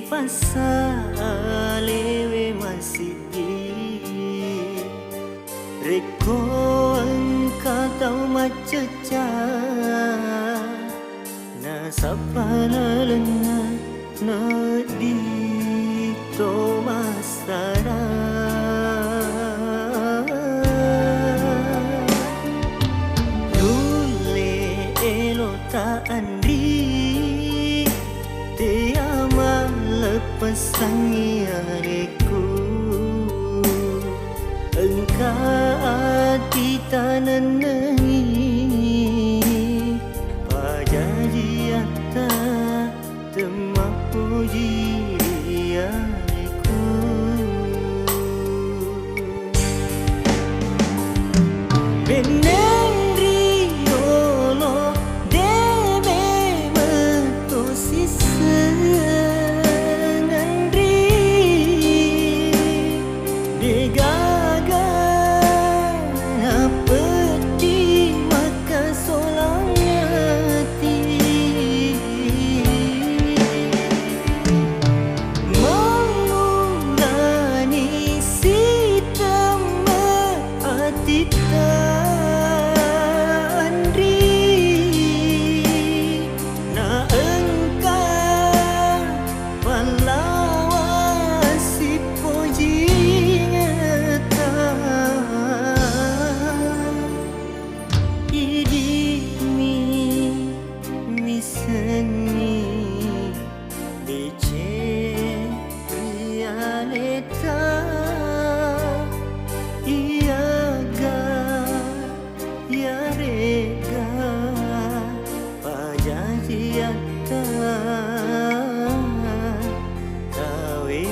pasalewe masidi reko engkau tahu maceca na sapana lenga na di to masara lule elo ta andri te ama lepas sangiareku engkau ati tananangi pajajiata temapuji riareku benendri yolo deme metosis senandri degaga peti maka solangati mengulani sitam atita andri na engkau pahlawan si pojingata seni dice realita iaga ya rega pajajiata kawe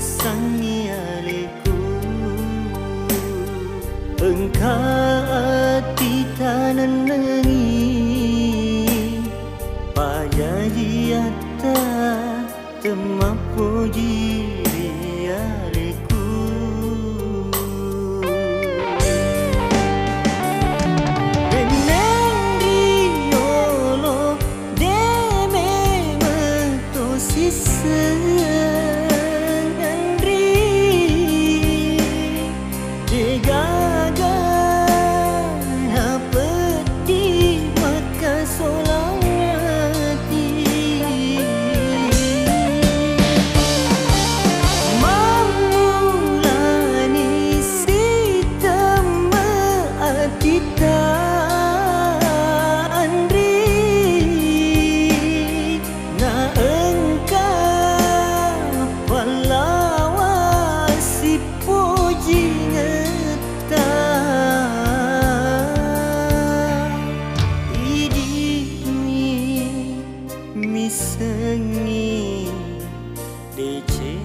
sangiareku engkau ati tananangi pajajiata temapuji riareku benendri yolo deme metosis gaga peti maka solangati mamulani sitam atita andri na engkau pahlawan si pojingan sengi DC